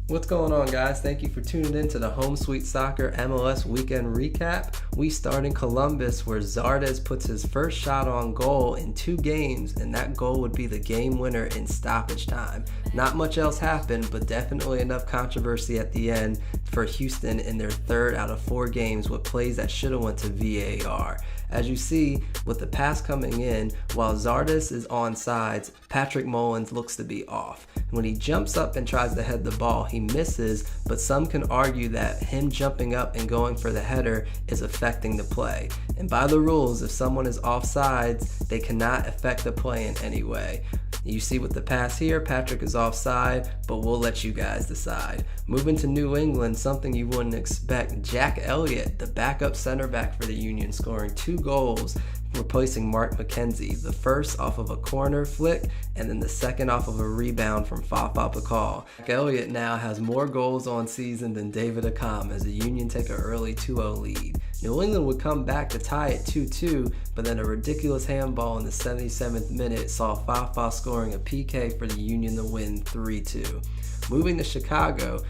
What's going on, guys? Thank you for tuning in to the Home Sweet Soccer MLS weekend recap. We start in Columbus, where Zardes puts his first shot on goal in 2 games, and that goal would be the game winner in stoppage time. Not much else happened, but definitely enough controversy at the end for Houston in their 3rd out of 4 games with plays that should have went to VAR. As you see, with the pass coming in, while Zardes is on sides, Patrick Mullins looks to be off. When he jumps up and tries to head the ball, he misses, but some can argue that him jumping up and going for the header is affecting the play. And by the rules, if someone is off sides, they cannot affect the play in any way. You see with the pass here, Patrick is offside, but we'll let you guys decide. Moving to New England, something you wouldn't expect, Jack Elliott, the backup center back for the Union, scoring 2 goals, replacing Mark McKenzie, the first off of a corner flick and then the second off of a rebound from Fafa Pakal. Jack Elliott now has more goals on season than David Accam as the Union take an early 2-0 lead. New England would come back to tie it 2-2, but then a ridiculous handball in the 77th minute saw Fafa scoring a PK for the Union to win 3-2. Moving to Chicago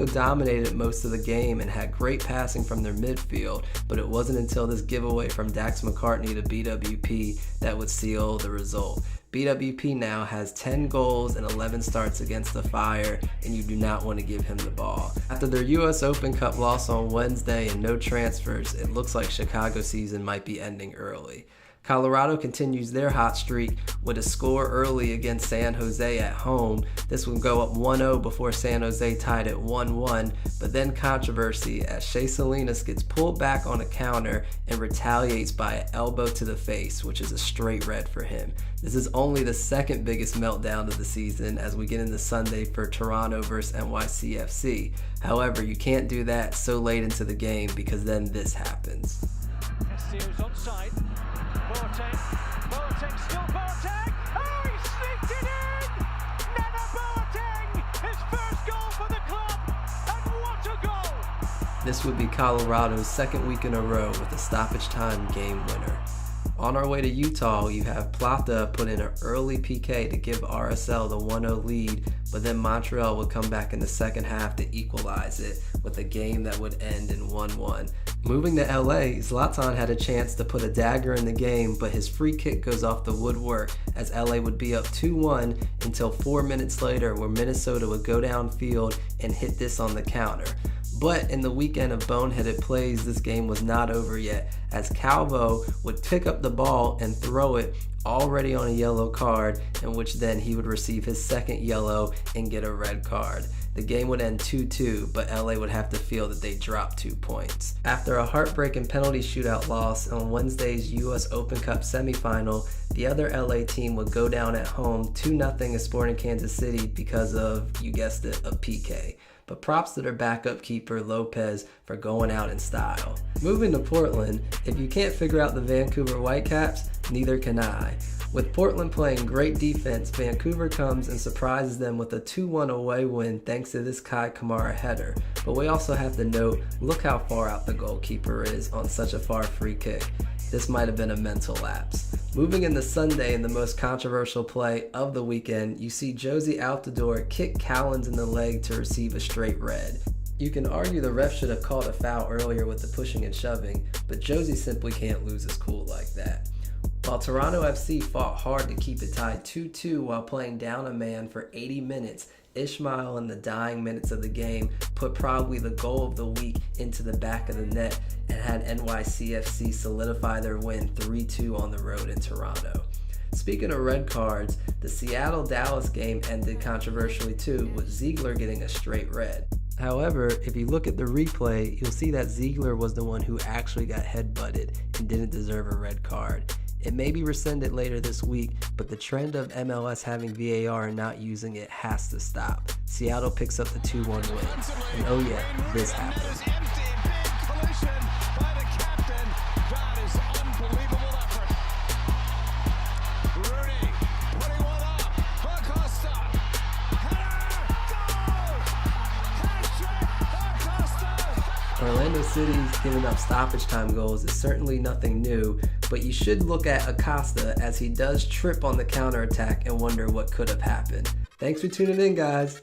dominated most of the game and had great passing from their midfield, but it wasn't until this giveaway from Dax McCartney to BWP that would seal the result. BWP now has 10 goals and 11 starts against the Fire, and you do not want to give him the ball. After their US Open Cup loss on Wednesday and no transfers, it looks like Chicago's season might be ending early. Colorado continues their hot streak with a score early against San Jose at home. This would go up 1-0 before San Jose tied at 1-1, but then controversy as Shea Salinas gets pulled back on a counter and retaliates by an elbow to the face, which is a straight red for him. This is only the 2nd biggest meltdown of the season as we get into Sunday for Toronto versus NYCFC. However, you can't do that so late into the game because then this happens. Castillo's onside. Boateng, still Boateng! Oh, he sneaked it in! Nana Boateng, his first goal for the club, and what a goal! This would be Colorado's 2nd week in a row with a stoppage time game winner. On our way to Utah, you have Plata put in an early PK to give RSL the 1-0 lead, but then Montreal would come back in the second half to equalize it with a game that would end in 1-1. Moving to LA, Zlatan had a chance to put a dagger in the game, but his free kick goes off the woodwork as LA would be up 2-1 until 4 minutes later, where Minnesota would go downfield and hit this on the counter. But in the weekend of boneheaded plays, this game was not over yet, as Calvo would pick up the ball and throw it already on a yellow card, in which then he would receive his 2nd yellow and get a red card. The game would end 2-2, but LA would have to feel that they dropped 2 points. After a heartbreaking penalty shootout loss on Wednesday's US Open Cup semifinal, the other LA team would go down at home 2-0 at Sporting Kansas City because of, you guessed it, a PK. But props to their backup keeper Lopez for going out in style. Moving to Portland, if you can't figure out the Vancouver Whitecaps, neither can I. With Portland playing great defense, Vancouver comes and surprises them with a 2-1 away win thanks to this Kai Kamara header. But we also have to note, look how far out the goalkeeper is on such a far free kick. This might have been a mental lapse. Moving into Sunday in the most controversial play of the weekend, you see Josie Altidore kick Callens in the leg to receive a straight red. You can argue the ref should have called a foul earlier with the pushing and shoving, but Josie simply can't lose his cool like that. While Toronto FC fought hard to keep it tied 2-2 while playing down a man for 80 minutes, Ishmael in the dying minutes of the game put probably the goal of the week into the back of the net and had NYCFC solidify their win 3-2 on the road in Toronto. Speaking of red cards, the Seattle-Dallas game ended controversially too, with Ziegler getting a straight red. However, if you look at the replay, you'll see that Ziegler was the one who actually got headbutted and didn't deserve a red card. It may be rescinded later this week, but the trend of MLS having VAR and not using it has to stop. Seattle picks up the 2-1 win. And oh yeah, this happens. Orlando City's giving up stoppage time goals is certainly nothing new, but you should look at Acosta as he does trip on the counterattack and wonder what could have happened. Thanks for tuning in, guys.